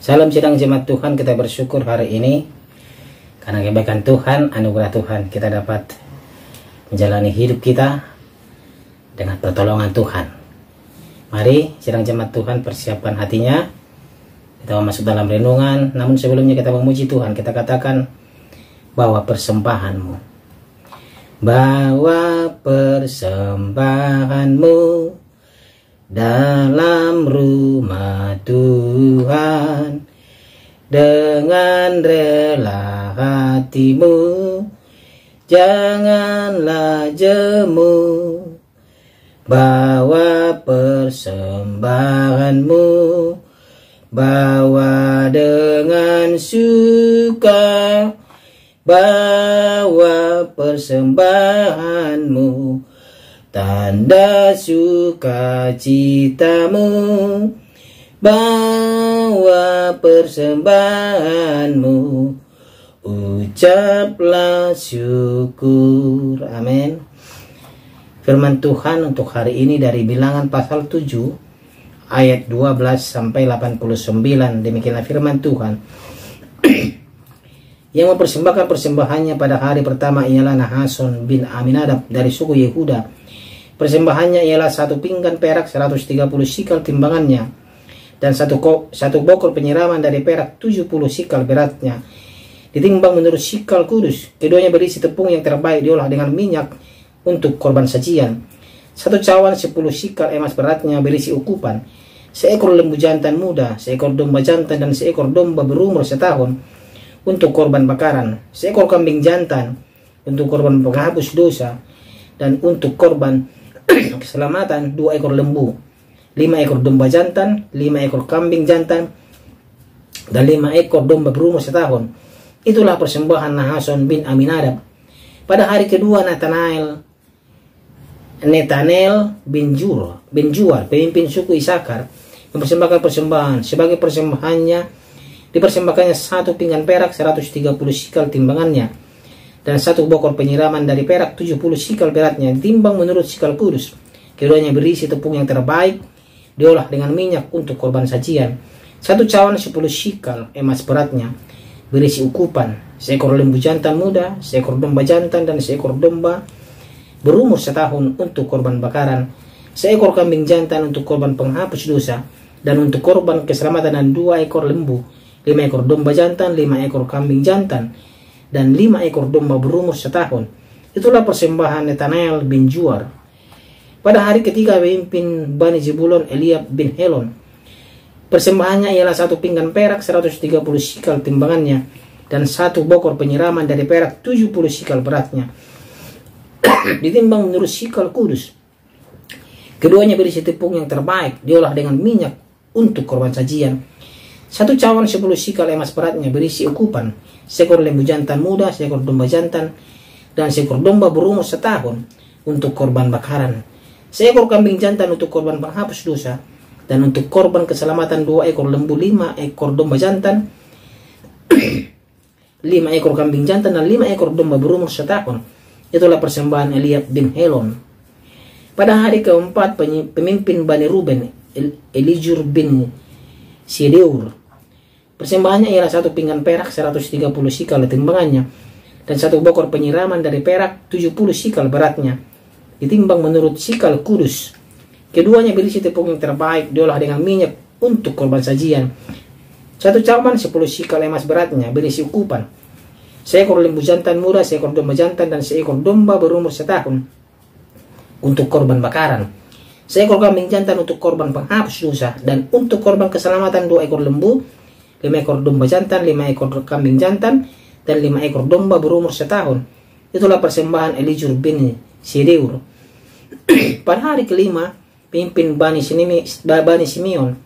Salam sidang jemaat Tuhan, kita bersyukur hari ini karena kebaikan Tuhan, anugerah Tuhan, kita dapat menjalani hidup kita dengan pertolongan Tuhan. Mari sidang jemaat Tuhan persiapkan hatinya, kita masuk dalam renungan. Namun sebelumnya kita memuji Tuhan, kita katakan bawa persembahanmu, bawa persembahanmu dalam rumah Tuhan dengan rela hatimu, janganlah jemu. Bawa persembahanmu, bawa dengan suka, bawa persembahanmu, tanda sukacitamu, bawa persembahanmu, ucaplah syukur. Amin. Firman Tuhan untuk hari ini dari Bilangan pasal 7 ayat 12 sampai 89. Demikianlah firman Tuhan. Yang mempersembahkan persembahannya pada hari pertama ialah Nahason bin Aminadab dari suku Yehuda. Persembahannya ialah 1 pinggan perak 130 sikal timbangannya, dan satu bokor penyiraman dari perak 70 sikal beratnya, ditimbang menurut sikal kudus. Keduanya berisi tepung yang terbaik diolah dengan minyak untuk korban sajian. 1 cawan 10 sikal emas beratnya berisi ukupan, seekor lembu jantan muda, seekor domba jantan, dan seekor domba berumur setahun untuk korban bakaran, seekor kambing jantan untuk korban penghapus dosa, dan untuk korban keselamatan 2 ekor lembu, 5 ekor domba jantan, 5 ekor kambing jantan, dan 5 ekor domba berumur setahun. Itulah persembahan Nahason bin Aminadab. Pada hari kedua Netanel bin Juar, pemimpin suku Isakar, mempersembahkan persembahan. Sebagai persembahannya dipersembahkannya 1 pinggan perak 130 sikal timbangannya, dan 1 bokor penyiraman dari perak 70 sikal beratnya, ditimbang menurut sikal kudus. Keduanya berisi tepung yang terbaik diolah dengan minyak untuk korban sajian. 1 cawan 10 sikal emas beratnya berisi ukupan, seekor lembu jantan muda, seekor domba jantan, dan seekor domba berumur setahun untuk korban bakaran, seekor kambing jantan untuk korban penghapus dosa, dan untuk korban keselamatan, dan 2 ekor lembu, 5 ekor domba jantan, 5 ekor kambing jantan, dan 5 ekor domba berumur setahun. Itulah persembahan Netanel bin Juar. Pada hari ketiga pemimpin Bani Zebulon Eliab bin Helon. Persembahannya ialah 1 pinggan perak 130 sikal timbangannya, dan 1 bokor penyiraman dari perak 70 sikal beratnya, ditimbang menurut sikal kudus. Keduanya berisi tepung yang terbaik diolah dengan minyak untuk korban sajian. 1 cawan 10 sikal emas beratnya berisi ukupan, seekor lembu jantan muda, seekor domba jantan, dan seekor domba berumur setahun untuk korban bakaran, seekor kambing jantan untuk korban penghapus dosa, dan untuk korban keselamatan 2 ekor lembu, 5 ekor domba jantan, 5 ekor kambing jantan, dan 5 ekor domba berumur setahun. Itulah persembahan Eliab bin Helon. Pada hari keempat pemimpin Bani Ruben Elijur bin Sedeur. Persembahannya ialah 1 pinggan perak 130 sikal timbangannya, dan 1 bokor penyiraman dari perak 70 sikal beratnya, ditimbang menurut sikal kudus. Keduanya berisi tepung yang terbaik diolah dengan minyak untuk korban sajian. 1 cawan 10 sikal emas beratnya berisi ukupan, seekor lembu jantan muda, seekor domba jantan, dan seekor domba berumur setahun untuk korban bakaran, seekor kambing jantan untuk korban penghapus dosa, dan untuk korban keselamatan 2 ekor lembu, 5 ekor domba jantan, 5 ekor kambing jantan, dan 5 ekor domba berumur setahun. Itulah persembahan Elijur bin Sedeur. Pada hari kelima pemimpin Bani Simeon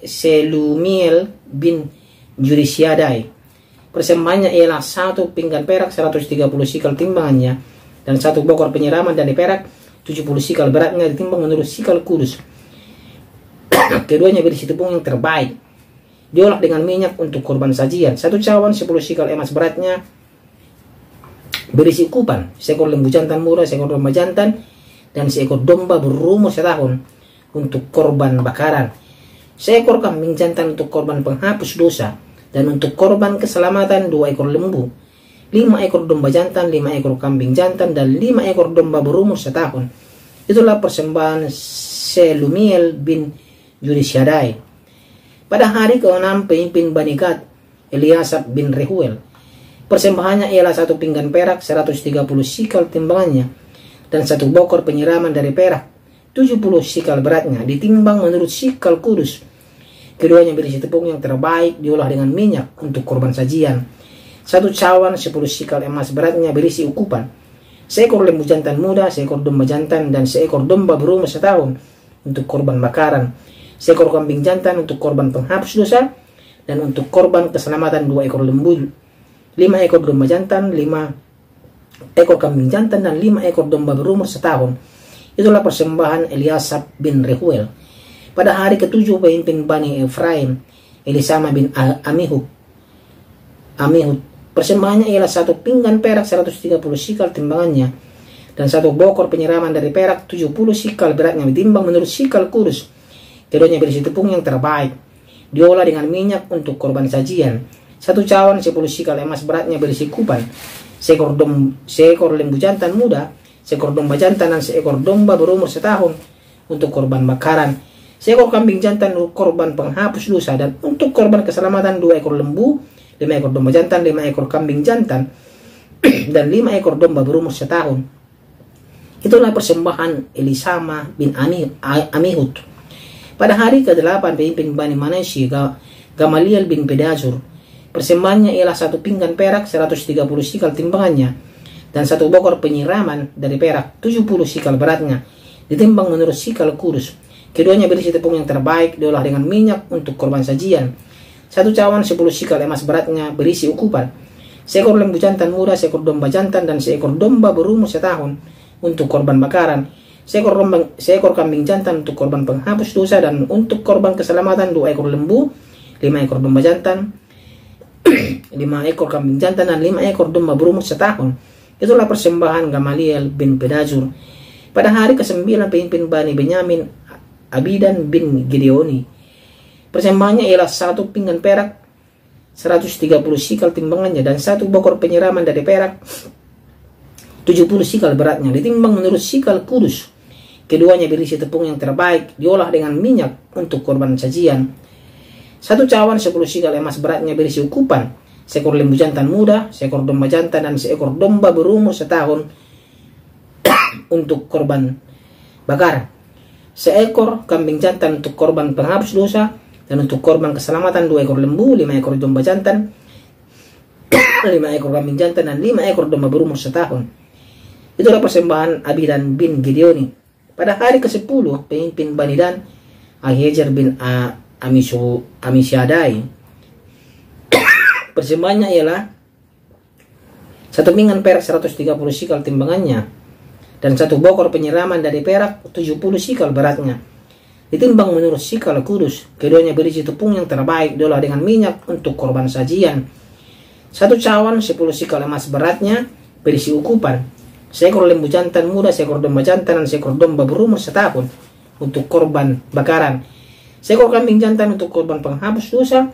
Selumiel bin Jurisiadai. Persembahannya ialah 1 pinggan perak 130 sikal timbangannya, dan 1 bokor penyiraman dari perak 70 sikal beratnya, ditimbang menurut sikal kudus. Keduanya berisi tepung yang terbaik diolah dengan minyak untuk korban sajian. 1 cawan 10 sikal emas beratnya berisi ukupan, seekor lembu jantan muda, seekor domba jantan, dan seekor domba berumur setahun untuk korban bakaran, seekor kambing jantan untuk korban penghapus dosa, dan untuk korban keselamatan 2 ekor lembu, 5 ekor domba jantan, 5 ekor kambing jantan, dan 5 ekor domba berumur setahun. Itulah persembahan Selumiel bin Jurishadai. Pada hari ke-6 pemimpin Bani Gad, Eliasab bin Rehuel. Persembahannya ialah 1 pinggan perak 130 sikal timbangannya, dan 1 bokor penyiraman dari perak 70 sikal beratnya, ditimbang menurut sikal kudus. Keduanya berisi tepung yang terbaik diolah dengan minyak untuk korban sajian. 1 cawan 10 sikal emas beratnya berisi ukupan. Seekor lembu jantan muda, seekor domba jantan, dan seekor domba berumur setahun untuk korban bakaran. Seekor kambing jantan untuk korban penghapus dosa, dan untuk korban keselamatan 2 ekor lembu, 5 ekor domba jantan, 5 ekor kambing jantan, dan 5 ekor domba berumur setahun. Itulah persembahan Eliasab bin Rehuel. Pada hari ke-7 pemimpin Bani Efraim, Elisama bin Amihud. Persembahannya ialah 1 pinggan perak 130 sikal timbangannya, dan 1 bokor penyiraman dari perak 70 sikal beratnya, ditimbang menurut sikal kudus. Keduanya berisi tepung yang terbaik, diolah dengan minyak untuk korban sajian. 1 cawan 10 sikal emas beratnya berisi kupan. Seekor lembu jantan muda, seekor domba jantan, dan seekor domba berumur setahun untuk korban bakaran. Seekor kambing jantan untuk korban penghapus dosa, dan untuk korban keselamatan 2 ekor lembu, 5 ekor domba jantan, 5 ekor kambing jantan, dan 5 ekor domba berumur setahun. Itulah persembahan Elisama bin Amihud. Pada hari ke-8 pemimpin Bani Manasyi, Gamaliel bin Pedazur. Persembahannya ialah 1 pinggan perak 130 sikal timbangannya, dan 1 bokor penyiraman dari perak 70 sikal beratnya, ditimbang menurut sikal kudus. Keduanya berisi tepung yang terbaik diolah dengan minyak untuk korban sajian. 1 cawan 10 sikal emas beratnya berisi ukupan. Seekor lembu jantan muda, seekor domba jantan, dan seekor domba berumur setahun untuk korban bakaran. Seekor kambing jantan untuk korban penghapus dosa, dan untuk korban keselamatan 2 ekor lembu, 5 ekor domba jantan, 5 ekor kambing jantan, dan 5 ekor domba berumur setahun. Itulah persembahan Gamaliel bin Pedazur. Pada hari ke-9 pemimpin Bani Benyamin, Abidan bin Gideoni. Persembahannya ialah 1 pinggan perak 130 sikal timbangannya, dan 1 bokor penyiraman dari perak 70 sikal beratnya, ditimbang menurut sikal kudus. Keduanya berisi tepung yang terbaik diolah dengan minyak untuk korban sajian. 1 cawan 10 sikal emas beratnya berisi ukupan. Seekor lembu jantan muda, seekor domba jantan, dan seekor domba berumur setahun untuk korban bakaran. Seekor kambing jantan untuk korban penghapus dosa, dan untuk korban keselamatan 2 ekor lembu, 5 ekor domba jantan, 5 ekor kambing jantan, dan 5 ekor domba berumur setahun. Itulah persembahan Abidan bin Gideoni. Pada hari ke-10 pemimpin Bani Dan, Ahiezer bin Amisyadai. Persembahannya ialah 1 pinggan perak 130 sikal timbangannya, dan 1 bokor penyiraman dari perak 70 sikal beratnya, ditimbang menurut sikal kudus. Keduanya berisi tepung yang terbaik diolah dengan minyak untuk korban sajian. 1 cawan 10 sikal emas beratnya berisi ukupan. Seekor lembu jantan muda, seekor domba jantan, dan seekor domba berumur setahun untuk korban bakaran. Seekor kambing jantan untuk korban penghapus dosa,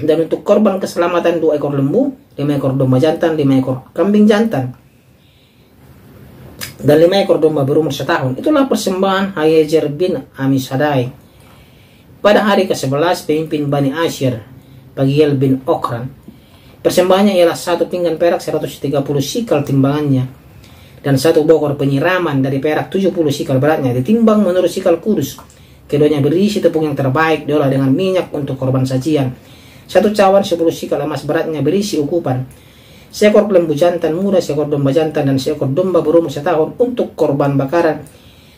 dan untuk korban keselamatan 2 ekor lembu, 5 ekor domba jantan, 5 ekor kambing jantan, dan 5 ekor domba berumur setahun. Itulah persembahan Ahiezer bin Amisadai. Pada hari ke-11 pemimpin Bani Asyir, Pagiel bin Okran. Persembahannya ialah 1 pinggan perak 130 sikal timbangannya, dan 1 bokor penyiraman dari perak 70 sikal beratnya, ditimbang menurut sikal kudus. Keduanya berisi tepung yang terbaik diolah dengan minyak untuk korban sajian. 1 cawan 10 sikal emas beratnya berisi ukupan. Seekor lembu jantan muda, seekor domba jantan, dan seekor domba berumur setahun untuk korban bakaran.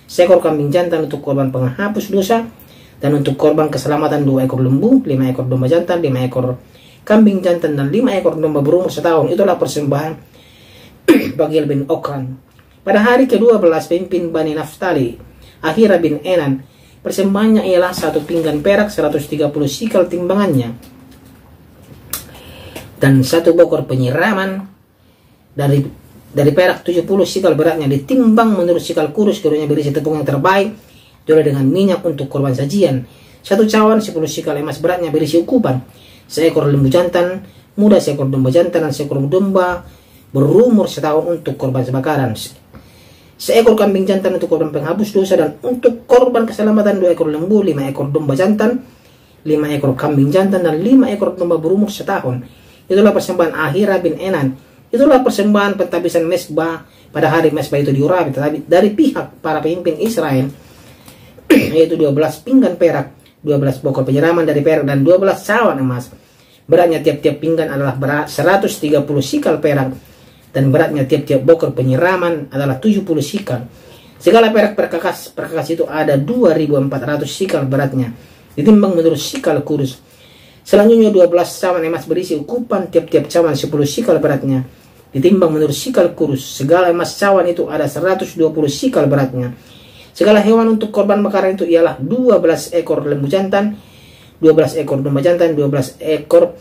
Seekor kambing jantan untuk korban penghapus dosa, dan untuk korban keselamatan 2 ekor lembu, 5 ekor domba jantan, 5 ekor kambing jantan, dan 5 ekor domba berumur setahun. Itulah persembahan Pagiel bin Okran. Pada hari ke-12 pemimpin Bani Naftali, Ahira bin Enan. Persembahannya ialah 1 pinggan perak 130 sikal timbangannya, dan 1 bokor penyiraman dari perak 70 sikal beratnya, ditimbang menurut sikal kudus. Keduanya berisi tepung yang terbaik diolah dengan minyak untuk korban sajian. Satu cawan 10 sikal emas beratnya berisi ukupan seekor lembu jantan muda, seekor domba jantan, dan seekor domba berumur setahun untuk korban kebakaran, seekor kambing jantan untuk korban penghapus dosa, dan untuk korban keselamatan 2 ekor lembu, 5 ekor domba jantan, 5 ekor kambing jantan, dan 5 ekor domba berumur setahun. Itulah persembahan Ahira bin Enan. Itulah persembahan pentabisan mesbah pada hari mesbah itu diurapi dari pihak para pemimpin Israel, yaitu 12 pinggan perak, 12 bokor penyiraman dari perak, dan 12 cawan emas. Beratnya tiap-tiap pinggan adalah berat 130 sikal perak, dan beratnya tiap-tiap bokor penyiraman adalah 70 sikal. Segala perak perkakas itu ada 2.400 sikal beratnya, ditimbang menurut sikal kurus. Selanjutnya 12 cawan emas berisi ukupan, tiap-tiap cawan 10 sikal beratnya, ditimbang menurut sikal kurus. Segala emas cawan itu ada 120 sikal beratnya. Segala hewan untuk korban bakaran itu ialah 12 ekor lembu jantan, 12 ekor domba jantan, 12 ekor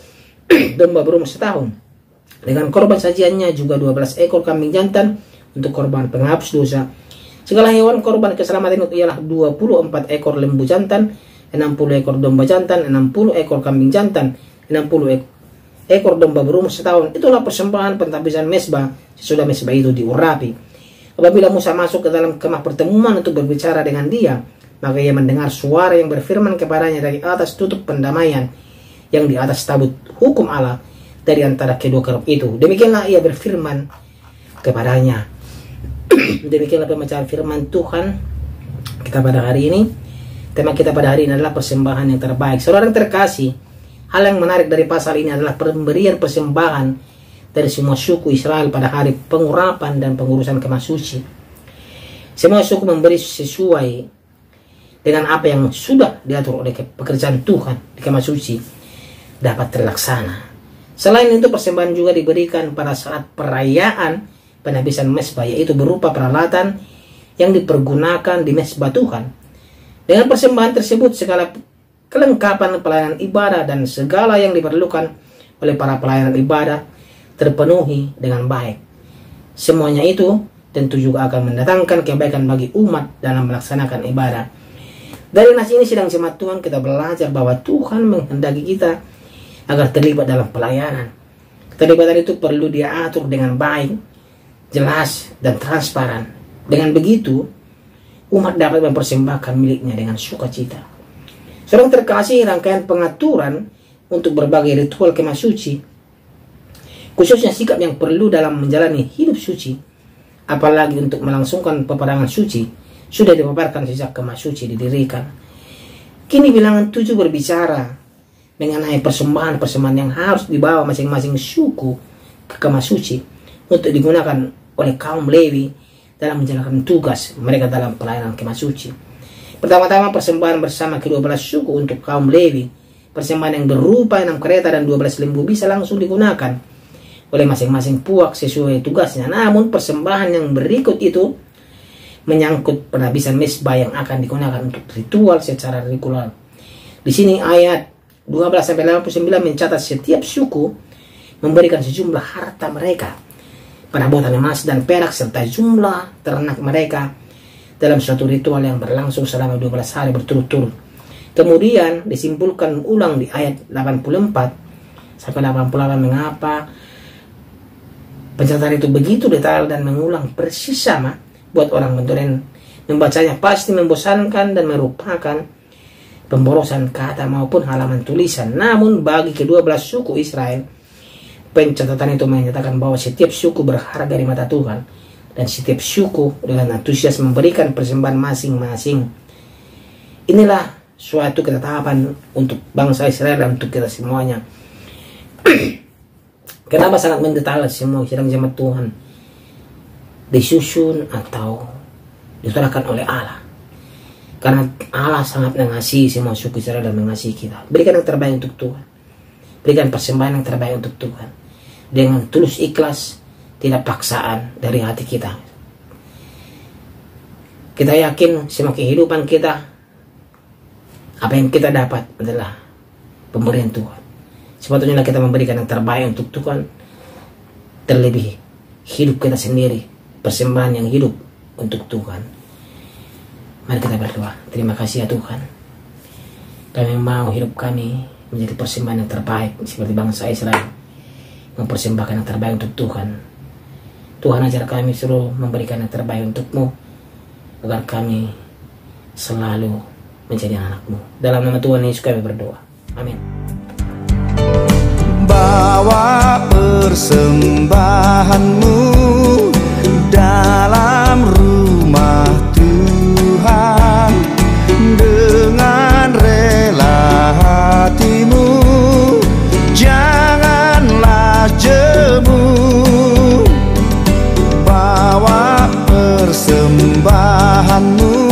domba berumur setahun. Dengan korban sajiannya juga 12 ekor kambing jantan untuk korban penghapus dosa. Segala hewan korban keselamatan itu ialah 24 ekor lembu jantan, 60 ekor domba jantan, 60 ekor kambing jantan, 60 ekor domba berumur setahun. Itulah persembahan pentabisan mesbah sesudah mesbah itu diurapi. Apabila Musa masuk ke dalam kemah pertemuan untuk berbicara dengan dia, maka ia mendengar suara yang berfirman kepadanya dari atas tutup pendamaian yang di atas tabut hukum Allah dari antara kedua kerub itu. Demikianlah ia berfirman kepadanya. Demikianlah pembacaan firman Tuhan kita pada hari ini. Tema kita pada hari ini adalah persembahan yang terbaik. Saudara yang terkasih, hal yang menarik dari pasal ini adalah pemberian persembahan dari semua suku Israel pada hari pengurapan dan pengurusan kemah suci. Semua suku memberi sesuai dengan apa yang sudah diatur oleh pekerjaan Tuhan di kemah suci dapat terlaksana. Selain itu, persembahan juga diberikan pada saat perayaan penabisan mesbah, yaitu berupa peralatan yang dipergunakan di mesbah Tuhan. Dengan persembahan tersebut, segala kelengkapan pelayanan ibadah dan segala yang diperlukan oleh para pelayanan ibadah terpenuhi dengan baik. Semuanya itu tentu juga akan mendatangkan kebaikan bagi umat dalam melaksanakan ibadah. Dari nas ini sidang jemaat Tuhan, kita belajar bahwa Tuhan menghendaki kita agar terlibat dalam pelayanan. Keterlibatan itu perlu diatur dengan baik, jelas, dan transparan. Dengan begitu, umat dapat mempersembahkan miliknya dengan sukacita. Saudara terkasih, rangkaian pengaturan untuk berbagai ritual kemah suci, khususnya sikap yang perlu dalam menjalani hidup suci, apalagi untuk melangsungkan peperangan suci, sudah dipaparkan sejak kemah suci didirikan. Kini bilangan 7 berbicara mengenai persembahan-persembahan yang harus dibawa masing-masing suku ke kemah suci untuk digunakan oleh kaum Lewi dalam menjalankan tugas mereka dalam pelayanan kemah suci. Pertama-tama persembahan bersama ke-12 suku untuk kaum Lewi. Persembahan yang berupa 6 kereta dan 12 lembu bisa langsung digunakan oleh masing-masing puak sesuai tugasnya. Namun persembahan yang berikut itu menyangkut penabisan mesbah yang akan digunakan untuk ritual secara regular. Di sini ayat 12-89 mencatat setiap suku memberikan sejumlah harta mereka, perabotan emas dan perak serta jumlah ternak mereka dalam suatu ritual yang berlangsung selama 12 hari berturut-turut. Kemudian disimpulkan ulang di ayat 84 sampai 88 mengapa pencatatan itu begitu detail dan mengulang persis sama. Buat orang modern membacanya pasti membosankan dan merupakan pemborosan kata maupun halaman tulisan. Namun bagi ke-12 suku Israel, pencatatan itu menyatakan bahwa setiap suku berharga di mata Tuhan, dan setiap suku dengan antusias memberikan persembahan masing-masing. Inilah suatu ketetapan untuk bangsa Israel dan untuk kita semuanya. Kenapa sangat mendetail semua sidang jemaat Tuhan disusun atau diserahkan oleh Allah? Karena Allah sangat mengasihi semua suku Israel dan mengasihi kita. Berikan yang terbaik untuk Tuhan. Berikan persembahan yang terbaik untuk Tuhan dengan tulus ikhlas, tidak paksaan dari hati kita. Kita yakin semua kehidupan kita, apa yang kita dapat adalah pemberian Tuhan. Sepatutnya kita memberikan yang terbaik untuk Tuhan, terlebih hidup kita sendiri, persembahan yang hidup untuk Tuhan. Mari kita berdoa. Terima kasih ya Tuhan. Kami mau hidup kami menjadi persembahan yang terbaik seperti bangsa Israel, mempersembahkan yang terbaik untuk Tuhan. Tuhan, ajar kami suruh memberikan yang terbaik untuk-Mu, agar kami selalu menjadi anak-Mu. Dalam nama Tuhan Yesus kami berdoa. Amin. Bawa persembahanmu dalam rumah Tuhan dengan rela hatimu, janganlah jemu. Bawa persembahanmu